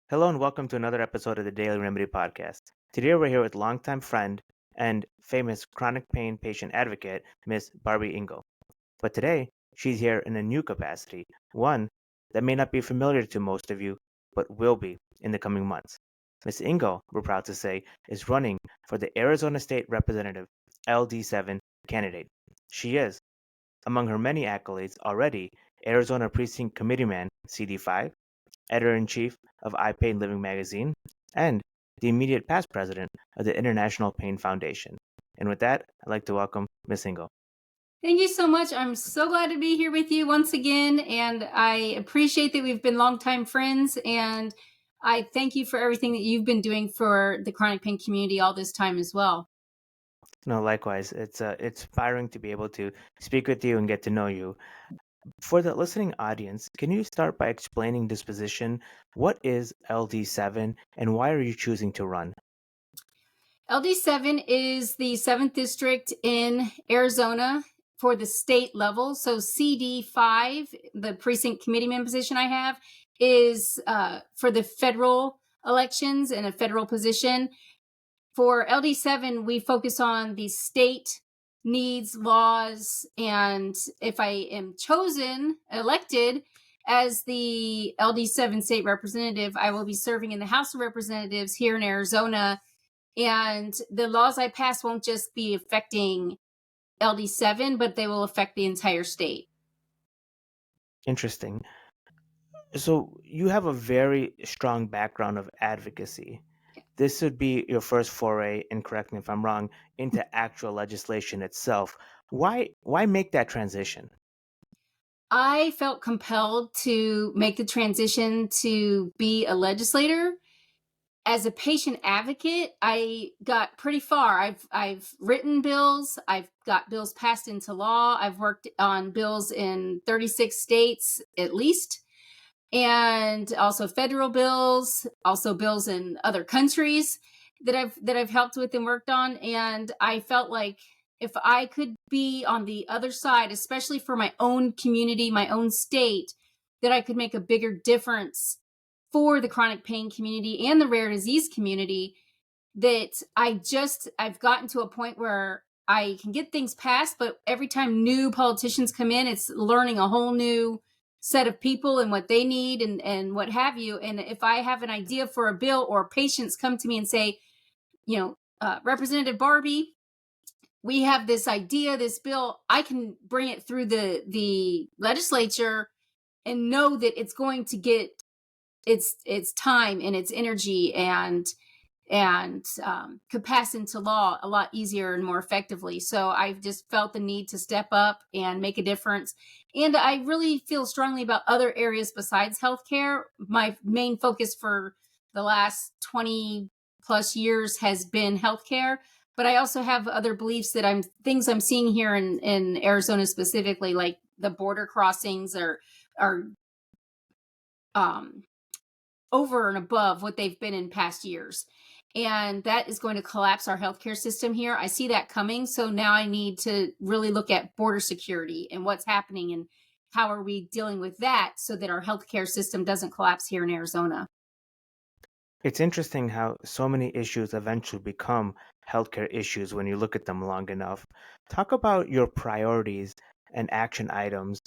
Hello and welcome to another episode of the Daily Remedy Podcast. Today we're here with longtime friend and famous chronic pain patient advocate, Miss Barby Ingle. But today, she's here in a new capacity, one that may not be familiar to most of you, but will be in the coming months. Miss Ingle, we're proud to say, is running for the Arizona State Representative LD7 candidate. She is, among her many accolades already, Arizona Precinct Committeeman CD5, editor-in-chief of iPain Living magazine, and the immediate past president of the International Pain Foundation. And with that, I'd like to welcome Miss Ingle. Thank you so much. I'm so glad to be here with you once again. And I appreciate that we've been longtime friends. And I thank you for everything that you've been doing for the chronic pain community all this time as well. No, likewise, it's inspiring to be able to speak with you and get to know you. For the listening audience, can you start by explaining this position? What is LD7 and why are you choosing to run? LD7 is the 7th district in Arizona for the state level. So CD5, the precinct committeeman position I have, is for the federal elections and a federal position. For LD7, we focus on the state needs, laws, and if I am elected as the LD7 state representative, I will be serving in the House of Representatives here in Arizona. And the laws I pass won't just be affecting LD7, but they will affect the entire state. Interesting. So you have a very strong background of advocacy. This would be your first foray, and correct me if I'm wrong, into actual legislation itself. Why make that transition? I felt compelled to make the transition to be a legislator. As a patient advocate, I got pretty far. I've written bills, I've got bills passed into law, I've worked on bills in 36 states at least, and also federal bills, also bills in other countries that I've helped with and worked on. And I felt like if I could be on the other side, especially for my own community, my own state, that I could make a bigger difference for the chronic pain community and the rare disease community. That I've gotten to a point where I can get things passed, but every time new politicians come in, it's learning a whole new set of people and what they need and what have you. And if I have an idea for a bill or patients come to me and say, Representative Barby, we have this idea, this bill, I can bring it through the legislature and know that it's going to get its time and its energy and could pass into law a lot easier and more effectively. So I've just felt the need to step up and make a difference. And I really feel strongly about other areas besides healthcare. My main focus for the last 20 plus years has been healthcare, but I also have other beliefs that things I'm seeing here in Arizona specifically, like the border crossings are over and above what they've been in past years. And that is going to collapse our healthcare system here. I see that coming. So now I need to really look at border security and what's happening and how are we dealing with that so that our healthcare system doesn't collapse here in Arizona. It's interesting how so many issues eventually become healthcare issues when you look at them long enough. Talk about your priorities and action items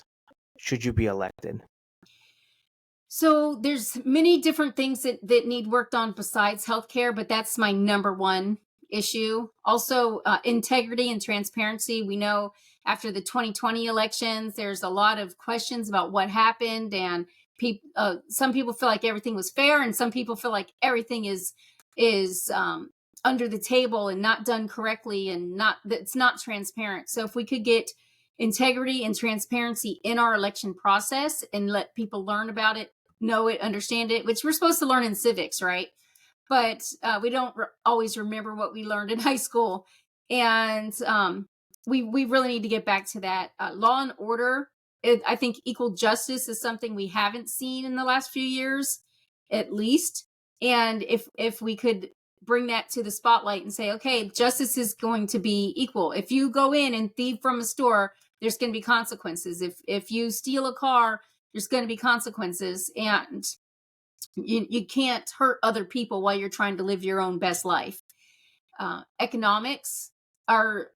should you be elected. So there's many different things that need worked on besides healthcare, but that's my number one issue. Also, integrity and transparency. We know after the 2020 elections, there's a lot of questions about what happened, and some people feel like everything was fair, and some people feel like everything is under the table and not done correctly, and it's not transparent. So if we could get integrity and transparency in our election process and let people learn about it, know it, understand it, which we're supposed to learn in civics, right? But we don't always remember what we learned in high school. And we really need to get back to that. Law and order, I think equal justice is something we haven't seen in the last few years, at least. And if we could bring that to the spotlight and say, okay, justice is going to be equal. If you go in and thieve from a store, there's going to be consequences. If you steal a car, there's going to be consequences. And You can't hurt other people while you're trying to live your own best life. Economics are,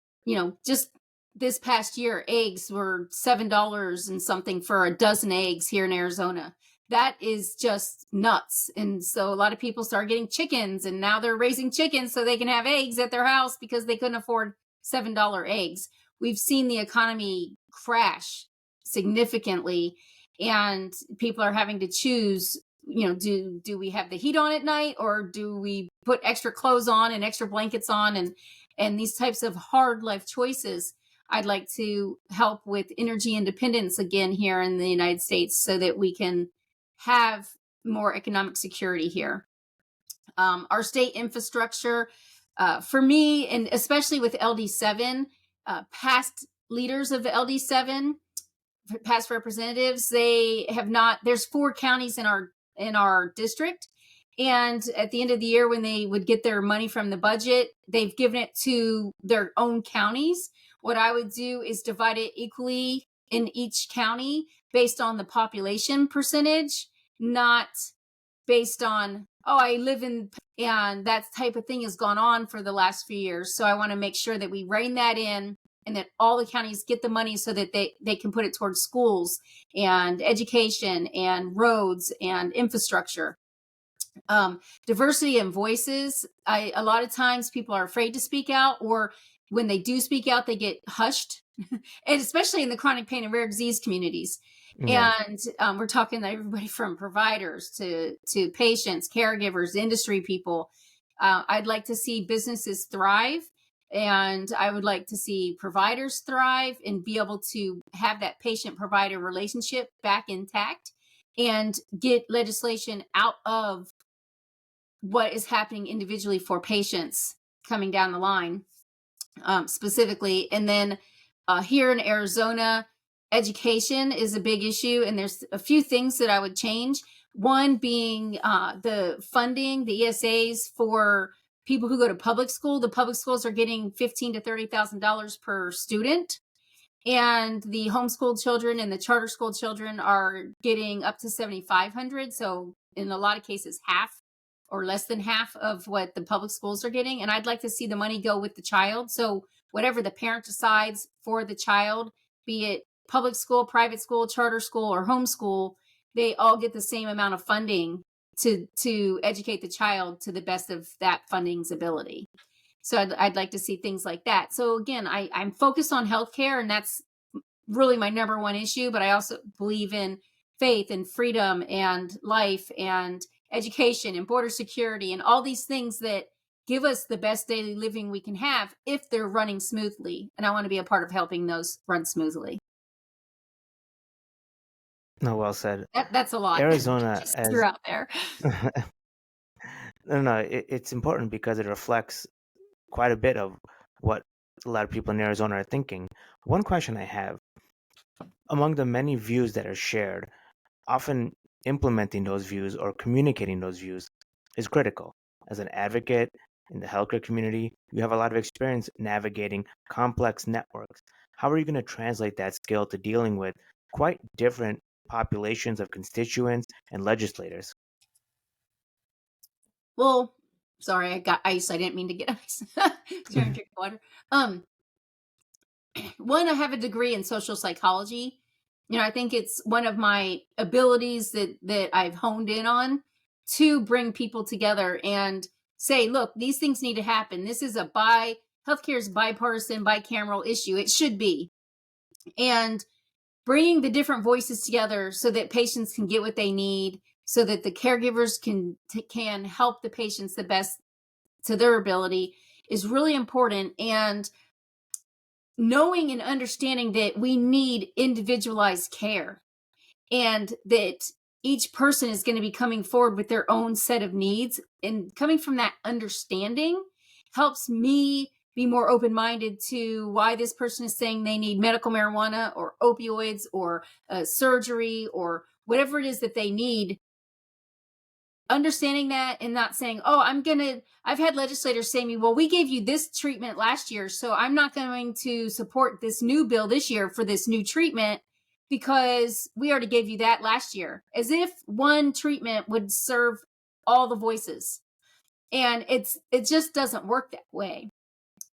just this past year, eggs were $7 and something for a dozen eggs here in Arizona. That is just nuts. And so a lot of people start getting chickens, and now they're raising chickens so they can have eggs at their house because they couldn't afford $7 eggs. We've seen the economy crash significantly, and people are having to choose, do we have the heat on at night, or do we put extra clothes on and extra blankets on, and these types of hard life choices. I'd like to help with energy independence again here in the United States so that we can have more economic security here. Our state infrastructure, for me, and especially with LD7, past leaders of the LD7, past representatives, they have not, there's 4 counties in our district. And at the end of the year, when they would get their money from the budget, they've given it to their own counties. What I would do is divide it equally in each county based on the population percentage, not based on, I live in, and that type of thing has gone on for the last few years. So I want to make sure that we rein that in, and that all the counties get the money so that they can put it towards schools and education and roads and infrastructure. Diversity and voices. A lot of times people are afraid to speak out, or when they do speak out, they get hushed, and especially in the chronic pain and rare disease communities. Yeah. And we're talking to everybody from providers to patients, caregivers, industry people. I'd like to see businesses thrive, and I would like to see providers thrive and be able to have that patient-provider relationship back intact, and get legislation out of what is happening individually for patients coming down the line, specifically. And then here in Arizona, education is a big issue, and there's a few things that I would change. One being the funding, the ESAs for people who go to public school. The public schools are getting $15,000 to $30,000 per student, and the homeschooled children and the charter school children are getting up to $7,500. So in a lot of cases, half or less than half of what the public schools are getting. And I'd like to see the money go with the child. So whatever the parent decides for the child, be it public school, private school, charter school, or homeschool, they all get the same amount of funding to educate the child to the best of that funding's ability. So I'd like to see things like that. So again, I'm focused on healthcare, and that's really my number one issue, but I also believe in faith and freedom and life and education and border security and all these things that give us the best daily living we can have if they're running smoothly. And I want to be a part of helping those run smoothly. No, well said. That's a lot. Arizona, Just as threw out there. no, it's important because it reflects quite a bit of what a lot of people in Arizona are thinking. One question I have, among the many views that are shared, often implementing those views or communicating those views is critical. As an advocate in the healthcare community, you have a lot of experience navigating complex networks. How are you going to translate that skill to dealing with quite different populations of constituents and legislators? Well, sorry, I got ice. I didn't mean to get ice. Trying to drink water. One, I have a degree in social psychology. I think it's one of my abilities that I've honed in on to bring people together and say, look, these things need to happen. This is healthcare is bipartisan, bicameral issue. It should be. And bringing the different voices together so that patients can get what they need, so that the caregivers can help the patients the best to their ability is really important. And knowing and understanding that we need individualized care, and that each person is going to be coming forward with their own set of needs, and coming from that understanding helps me be more open-minded to why this person is saying they need medical marijuana or opioids or surgery or whatever it is that they need. Understanding that and not saying, I've had legislators say to me, well, we gave you this treatment last year, so I'm not going to support this new bill this year for this new treatment. because we already gave you that last year, as if one treatment would serve all the voices. And it just doesn't work that way.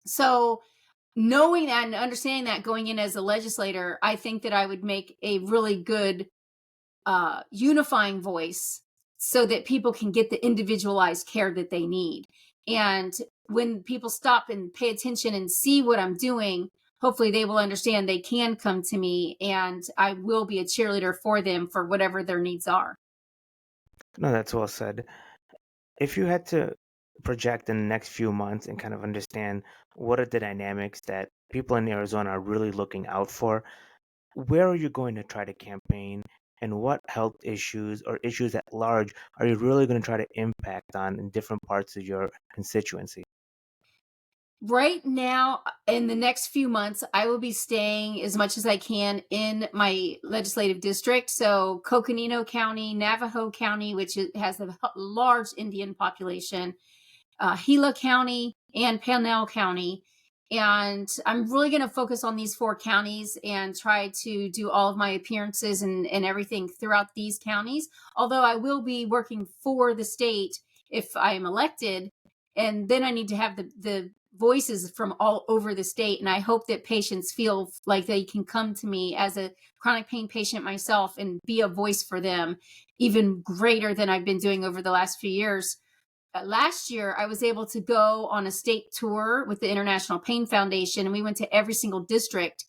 So knowing that and understanding that going in as a legislator, I think that I would make a really good unifying voice so that people can get the individualized care that they need. And when people stop and pay attention and see what I'm doing, hopefully they will understand they can come to me and I will be a cheerleader for them for whatever their needs are. No, that's well said. If you had to project in the next few months and kind of understand what are the dynamics that people in Arizona are really looking out for, where are you going to try to campaign, and what health issues or issues at large are you really going to try to impact on in different parts of your constituency? Right now, in the next few months, I will be staying as much as I can in my legislative district. So, Coconino County, Navajo County, which has a large Indian population, Gila County, and Parnell County. And I'm really going to focus on these four counties and try to do all of my appearances and everything throughout these counties. Although I will be working for the state if I am elected. And then I need to have the voices from all over the state. And I hope that patients feel like they can come to me as a chronic pain patient myself and be a voice for them, even greater than I've been doing over the last few years. Last year, I was able to go on a state tour with the International Pain Foundation, and we went to every single district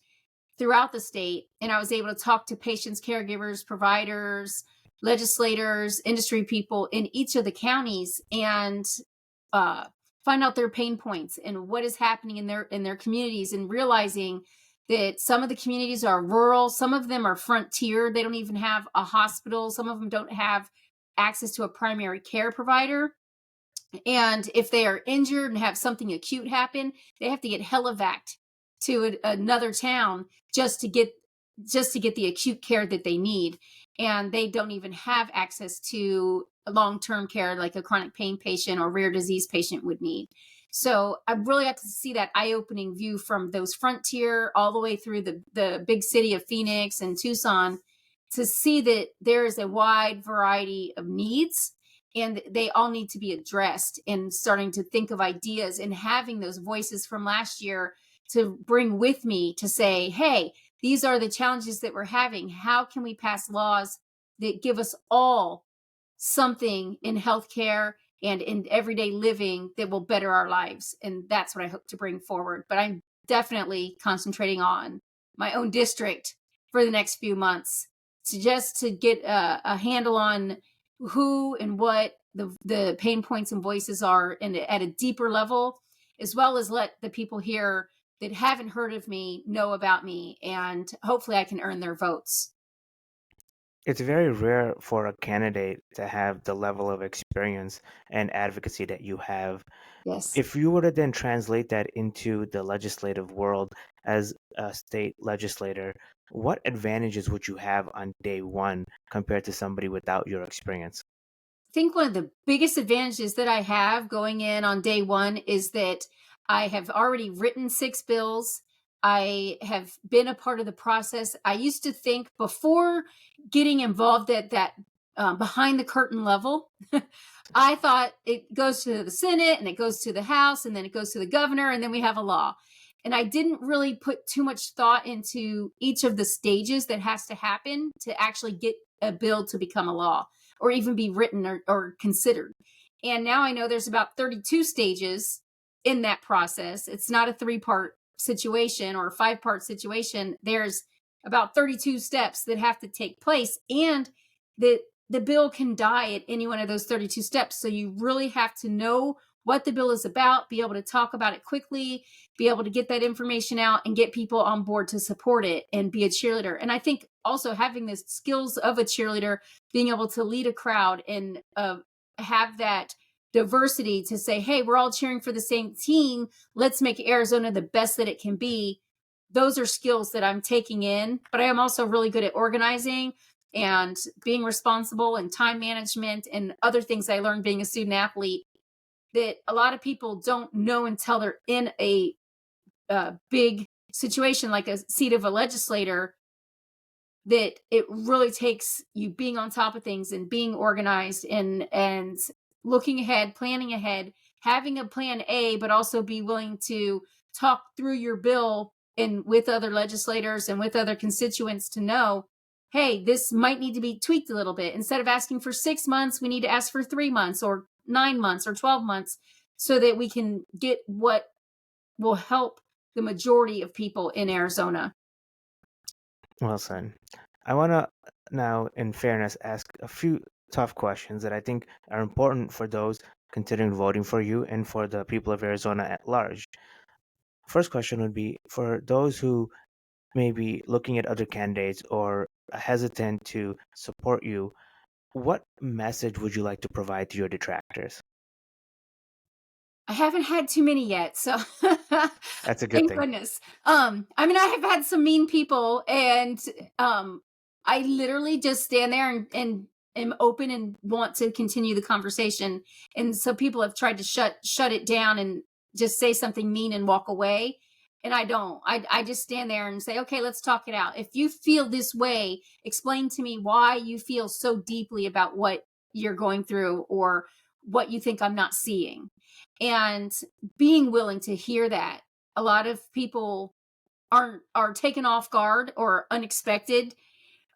throughout the state. And I was able to talk to patients, caregivers, providers, legislators, industry people in each of the counties and uh, find out their pain points and what is happening in their communities, and realizing that some of the communities are rural, some of them are frontier. They don't even have a hospital. Some of them don't have access to a primary care provider. And if they are injured and have something acute happen, they have to get helivaced to another town just to get the acute care that they need. And they don't even have access to long-term care like a chronic pain patient or rare disease patient would need. So I really have to see that eye-opening view from those frontier all the way through the big city of Phoenix and Tucson, to see that there is a wide variety of needs and they all need to be addressed, and starting to think of ideas and having those voices from last year to bring with me to say, hey, these are the challenges that we're having. How can we pass laws that give us all something in healthcare and in everyday living that will better our lives? And that's what I hope to bring forward. But I'm definitely concentrating on my own district for the next few months, to get a handle on who and what the pain points and voices are, and at a deeper level, as well as let the people here that haven't heard of me know about me, and hopefully I can earn their votes. It's very rare for a candidate to have the level of experience and advocacy that you have. Yes. If you were to then translate that into the legislative world as a state legislator, what advantages would you have on day one compared to somebody without your experience? I think one of the biggest advantages that I have going in on day one is that I have already written 6 bills. I have been a part of the process. I used to think, before getting involved at that behind the curtain level, I thought it goes to the Senate and it goes to the House and then it goes to the governor and then we have a law. And I didn't really put too much thought into each of the stages that has to happen to actually get a bill to become a law or even be written or considered. And now I know there's about 32 stages in that process. It's not a 3-part situation or a 5-part situation. There's about 32 steps that have to take place, and the bill can die at any one of those 32 steps. So you really have to know what the bill is about, be able to talk about it quickly, be able to get that information out and get people on board to support it and be a cheerleader. And I think also having the skills of a cheerleader, being able to lead a crowd and have that diversity to say, hey, we're all cheering for the same team. Let's make Arizona the best that it can be. Those are skills that I'm taking in, but I am also really good at organizing and being responsible and time management and other things I learned being a student athlete that a lot of people don't know until they're in a big situation like a seat of a legislator. that it really takes you being on top of things and being organized and looking ahead, planning ahead, having a plan A, but also be willing to talk through your bill and with other legislators and with other constituents to know, hey, this might need to be tweaked a little bit. Instead of asking for 6 months, we need to ask for 3 months or 9 months or 12 months so that we can get what will help the majority of people in Arizona. Well said. I want to now, in fairness, ask a few tough questions that I think are important for those considering voting for you and for the people of Arizona at large. First question would be for those who may be looking at other candidates or hesitant to support you, what message would you like to provide to your detractors? I haven't had too many yet, so That's a good thank thing. goodness. I mean, I have had some mean people, and I literally just stand there and am open and want to continue the conversation. And so people have tried to shut it down and just say something mean and walk away. And I don't. I just stand there and say, okay, let's talk it out. If you feel this way, explain to me why you feel so deeply about what you're going through or what you think I'm not seeing, and being willing to hear that. A lot of people are taken off guard or unexpected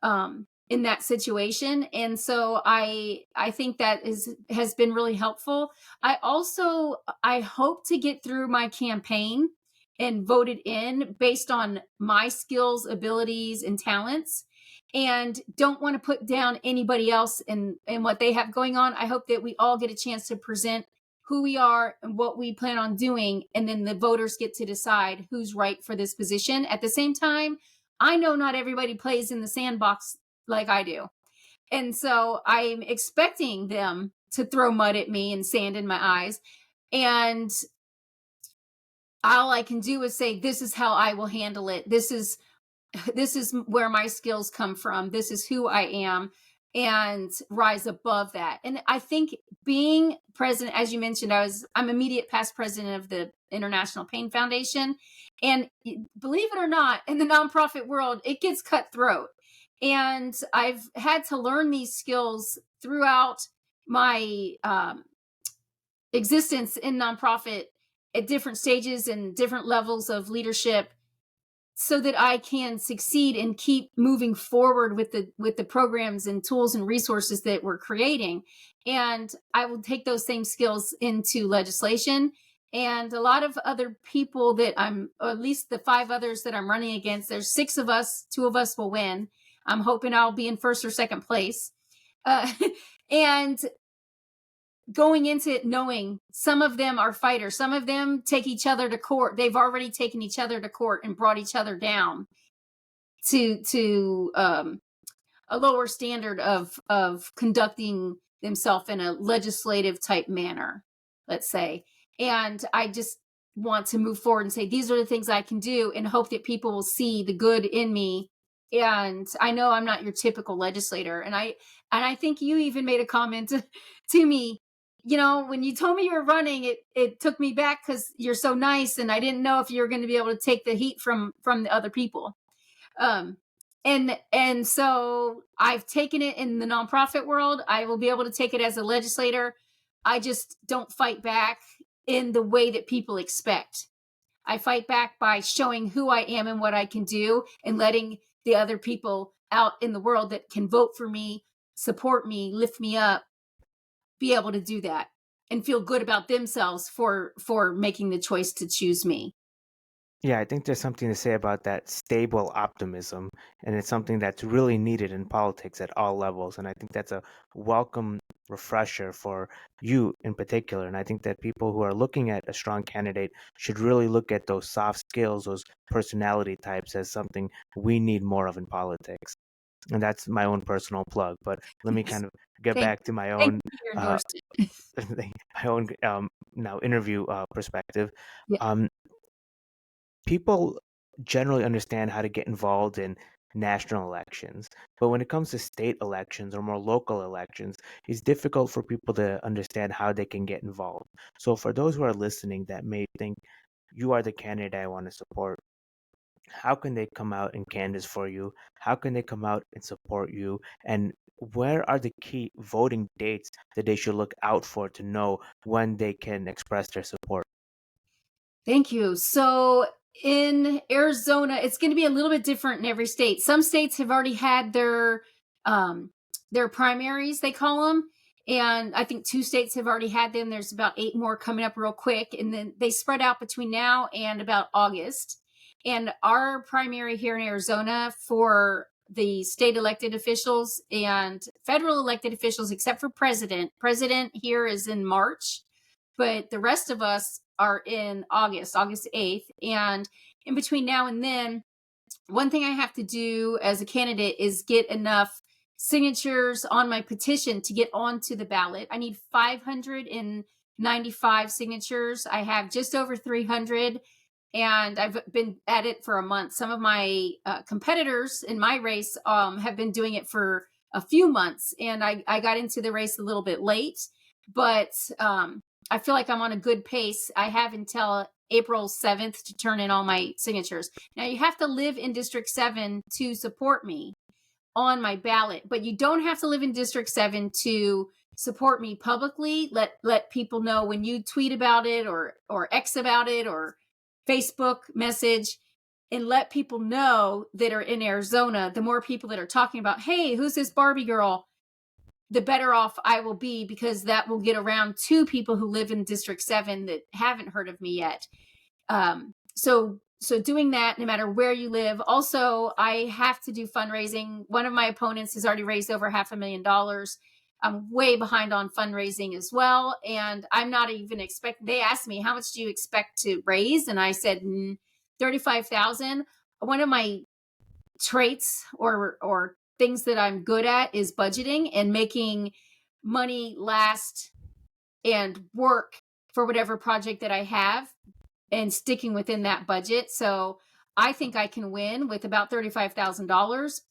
in that situation, and so I think that is has been really helpful. I hope to get through my campaign and voted in based on my skills, abilities, and talents, and don't want to put down anybody else and what they have going on. I hope that we all get a chance to present who we are and what we plan on doing, and then the voters get to decide who's right for this position. At the same time, I know not everybody plays in the sandbox like I do. And so I'm expecting them to throw mud at me and sand in my eyes. And all I can do is say, this is how I will handle it. This is where my skills come from. This is who I am, and rise above that. And I think being president, as you mentioned, I'm immediate past president of the International Pain Foundation. And believe it or not, in the nonprofit world, it gets cutthroat. And I've had to learn these skills throughout my existence in nonprofit at different stages and different levels of leadership, so that I can succeed and keep moving forward with the programs and tools and resources that we're creating. And I will take those same skills into legislation. And a lot of other people that or at least the 5 others that I'm running against, there's 6 of us, 2 of us will win. I'm hoping I'll be in first or second place. Uh, and going into it knowing some of them are fighters, some of them take each other to court. They've already taken each other to court and brought each other down to a lower standard of conducting themselves in a legislative type manner, let's say. And I just want to move forward and say these are the things I can do, and hope that people will see the good in me. And I know I'm not your typical legislator, and I think you even made a comment to me, when you told me you were running, it took me back because you're so nice, and I didn't know if you were going to be able to take the heat from the other people. um and so I've taken it in the nonprofit world. I will be able to take it as a legislator. I just don't fight back in the way that people expect. I fight back by showing who I am and what I can do, and letting the other people out in the world that can vote for me, support me, lift me up, be able to do that and feel good about themselves for making the choice to choose me. Yeah, I think there's something to say about that stable optimism, and it's something that's really needed in politics at all levels. And I think that's a welcome refresher for you in particular. And I think that people who are looking at a strong candidate should really look at those soft skills, those personality types, as something we need more of in politics. And that's my own personal plug. But let me kind of get Thank back to my thank own you for your uh, endorsement. my own now interview perspective. Yeah. Um, People generally understand how to get involved in national elections, but when it comes to state elections or more local elections, it's difficult for people to understand how they can get involved. So, for those who are listening that may think you are the candidate I want to support, how can they come out and canvass for you? How can they come out and support you? And where are the key voting dates that they should look out for to know when they can express their support? Thank you. So in Arizona, it's going to be a little bit different in every state. Some states have already had their primaries, they call them, and I think 2 states have already had them. There's about 8 more coming up real quick, and then they spread out between now and about August. And our primary here in Arizona for the state elected officials and federal elected officials, except for president here is in March, but the rest of us are in August 8th. And in between now and then, one thing I have to do as a candidate is get enough signatures on my petition to get onto the ballot. I need 595 signatures. I have just over 300, and I've been at it for a month. Some of my competitors in my race have been doing it for a few months, and I got into the race a little bit late, but I feel like I'm on a good pace. I have until April 7th to turn in all my signatures. Now, you have to live in District 7 to support me on my ballot, but you don't have to live in District 7 to support me publicly. Let people know when you tweet about it or X about it or Facebook message, and let people know that are in Arizona. The more people that are talking about, hey, who's this Barbie girl, the better off I will be, because that will get around to people who live in District 7 that haven't heard of me yet. So doing that, no matter where you live. Also, I have to do fundraising. One of my opponents has already raised over $500,000. I'm way behind on fundraising as well. And I'm not even expecting, they asked me, how much do you expect to raise? And I said, 35,000. One of my traits or things that I'm good at is budgeting and making money last and work for whatever project that I have and sticking within that budget. So I think I can win with about $35,000.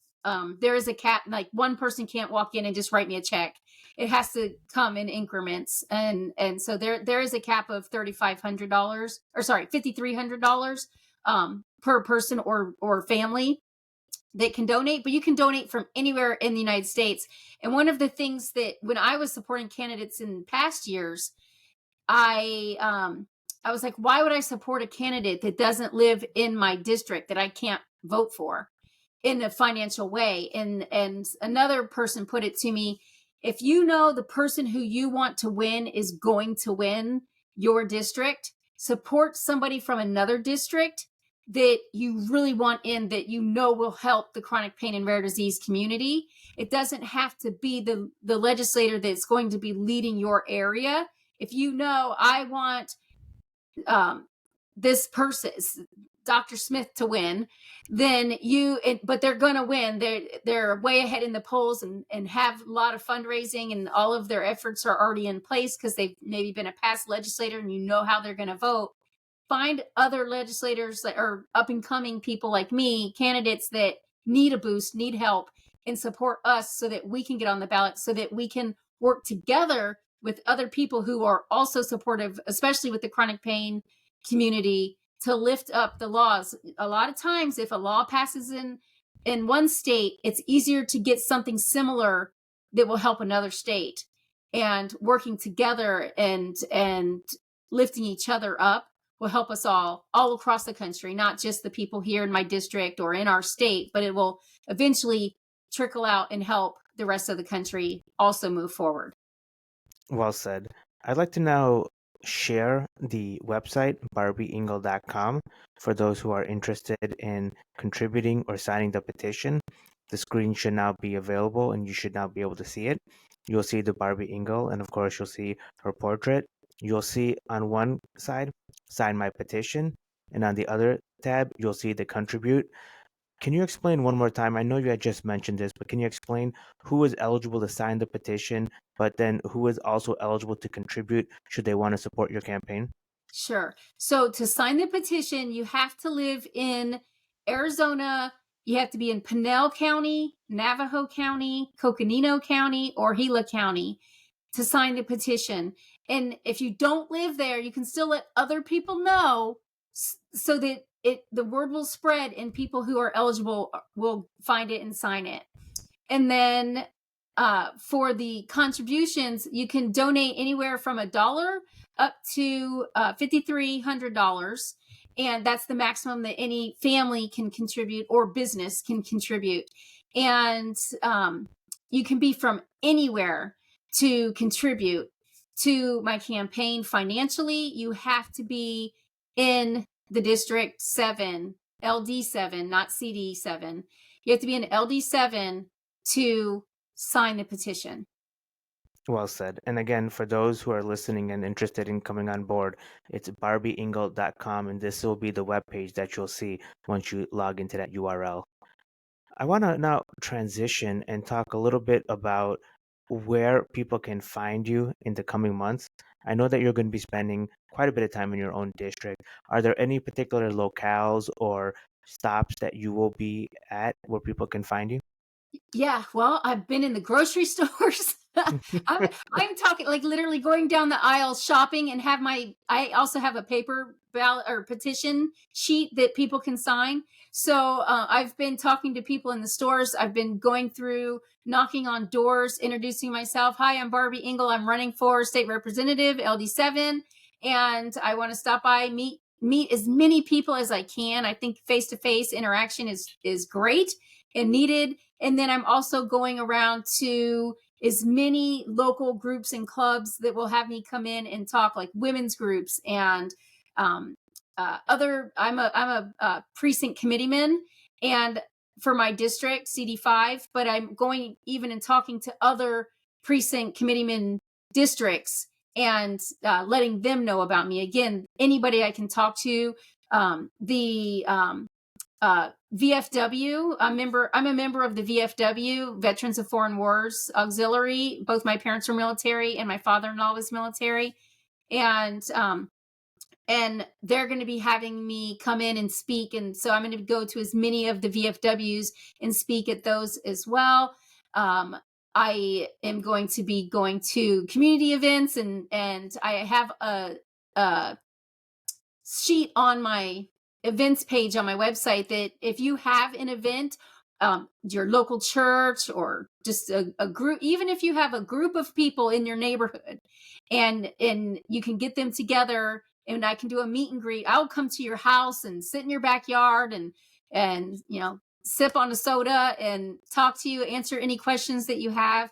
There is a cap, like one person can't walk in and just write me a check. It has to come in increments. And so there is a cap of $3,500, or sorry, $5,300 per person or family that can donate, but you can donate from anywhere in the United States. And one of the things that when I was supporting candidates in past years, I was like, why would I support a candidate that doesn't live in my district, that I can't vote for in a financial way? And another person put it to me, if you know the person who you want to win is going to win your district, support somebody from another district that you really want in, that you know will help the chronic pain and rare disease community. It doesn't have to be the legislator that's going to be leading your area. If you know, I want this person, Dr. Smith, to win, then but they're going to win. They're way ahead in the polls and have a lot of fundraising, and all of their efforts are already in place because they've maybe been a past legislator and you know how they're going to vote. Find other legislators that are up and coming people like me, candidates that need a boost, need help, and support us so that we can get on the ballot, so that we can work together with other people who are also supportive, especially with the chronic pain community, to lift up the laws. A lot of times, if a law passes in one state, it's easier to get something similar that will help another state. And working together and lifting each other up will help us all across the country, not just the people here in my district or in our state, but it will eventually trickle out and help the rest of the country also move forward. Well said. I'd like to now share the website barbyingle.com for those who are interested in contributing or signing the petition. The screen should now be available and you should now be able to see it. You'll see the Barbie Ingle, and of course you'll see her portrait. You'll see on one side, sign my petition, and on the other tab, you'll see the contribute. Can you explain one more time? I know you had just mentioned this, but can you explain who is eligible to sign the petition, but then who is also eligible to contribute should they want to support your campaign? Sure. So to sign the petition, you have to live in Arizona. You have to be in Pinal County, Navajo County, Coconino County, or Gila County to sign the petition. And if you don't live there, you can still let other people know so that the word will spread, and people who are eligible will find it and sign it. And then for the contributions, you can donate anywhere from $1 up to $5,300. And that's the maximum that any family can contribute or business can contribute. And you can be from anywhere to contribute to my campaign financially. You have to be in the District 7, LD7, not CD7. You have to be in LD7 to sign the petition. Well said. And again, for those who are listening and interested in coming on board, it's barbyingle.com, and this will be the webpage that you'll see once you log into that URL. I want to now transition and talk a little bit about where people can find you in the coming months. I know that you're going to be spending quite a bit of time in your own district. Are there any particular locales or stops that you will be at where people can find you? Yeah, well, I've been in the grocery stores. I'm talking like literally going down the aisle shopping, and I also have a paper ballot or petition sheet that people can sign. So I've been talking to people in the stores. I've been going through, knocking on doors, introducing myself. Hi, I'm Barby Ingle. I'm running for state representative, LD7, and I want to stop by, meet as many people as I can. I think face-to-face interaction is great and needed. And then I'm also going around to as many local groups and clubs that will have me come in and talk, like women's groups and other. I'm a precinct committeeman, and for my district CD5, but I'm going even and talking to other precinct committeeman districts and letting them know about me. Again, anybody I can talk to. The VFW. I'm a member of the VFW, Veterans of Foreign Wars Auxiliary. Both my parents were military, and my father-in-law was military, and they're going to be having me come in and speak. And so I'm going to go to as many of the VFWs and speak at those as well. I am going to be going to community events, and I have a sheet on my events page on my website that if you have an event, your local church or just a group, even if you have a group of people in your neighborhood, and you can get them together, and I can do a meet and greet. I'll come to your house and sit in your backyard and sip on a soda and talk to you, answer any questions that you have.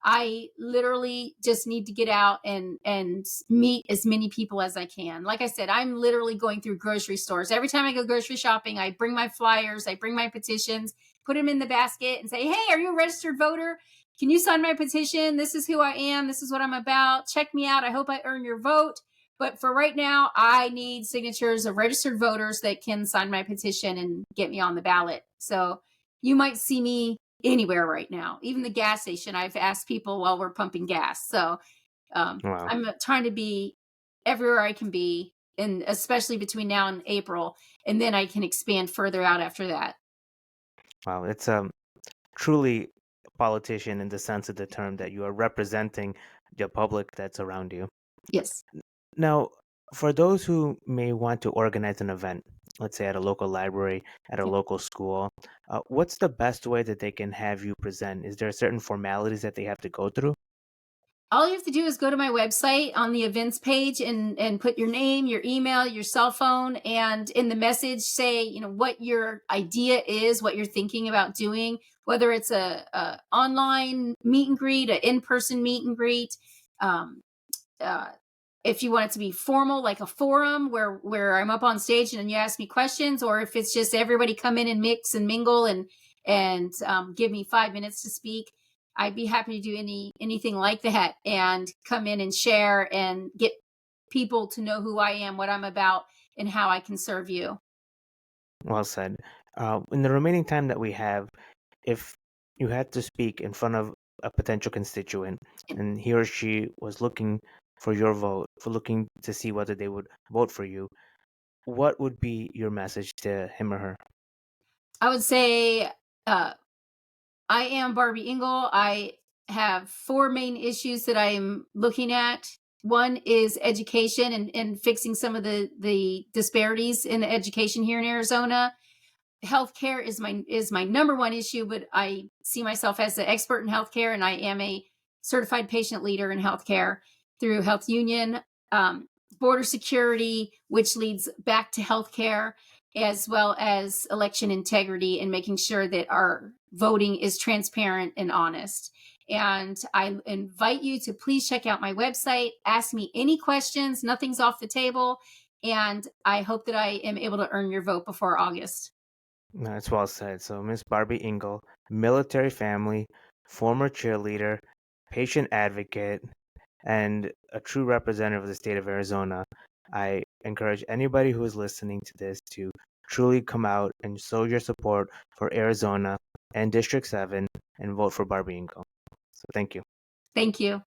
I literally just need to get out and meet as many people as I can. Like I said, I'm literally going through grocery stores. Every time I go grocery shopping, I bring my flyers, I bring my petitions, put them in the basket and say, hey, are you a registered voter? Can you sign my petition? This is who I am. This is what I'm about. Check me out. I hope I earn your vote. But for right now, I need signatures of registered voters that can sign my petition and get me on the ballot. So you might see me anywhere right now, even the gas station. I've asked people while we're pumping gas. So Wow. I'm trying to be everywhere I can be, and especially between now and April, and then I can expand further out after that. Wow. It's truly a politician in the sense of the term that you are representing the public that's around you. Yes. Now, for those who may want to organize an event, let's say at a local library, at a Okay. local school, what's the best way that they can have you present? Is there certain formalities that they have to go through? All you have to do is go to my website on the events page and put your name, your email, your cell phone, and in the message say, what your idea is, what you're thinking about doing, whether it's a online meet and greet, an in-person meet and greet. Um, uh, if you want it to be formal, like a forum where I'm up on stage and you ask me questions, or if it's just everybody come in and mix and mingle and give me 5 minutes to speak, I'd be happy to do anything like that and come in and share and get people to know who I am, what I'm about, and how I can serve you. Well said. In the remaining time that we have, if you had to speak in front of a potential constituent and he or she was looking for your vote, for looking to see whether they would vote for you, what would be your message to him or her? I would say, I am Barby Ingle. I have 4 main issues that I'm looking at One is education and fixing some of the disparities in education here in Arizona. Healthcare is my number one issue, but I see myself as an expert in healthcare, and I am a certified patient leader in healthcare through Health Union, border security, which leads back to healthcare, as well as election integrity and making sure that our voting is transparent and honest. And I invite you to please check out my website, ask me any questions, nothing's off the table. And I hope that I am able to earn your vote before August. No, that's well said. So, Miss Barby Ingle, military family, former cheerleader, patient advocate, and a true representative of the state of Arizona. I encourage anybody who is listening to this to truly come out and show your support for Arizona and District 7 and vote for Barby Ingle. So, thank you. Thank you.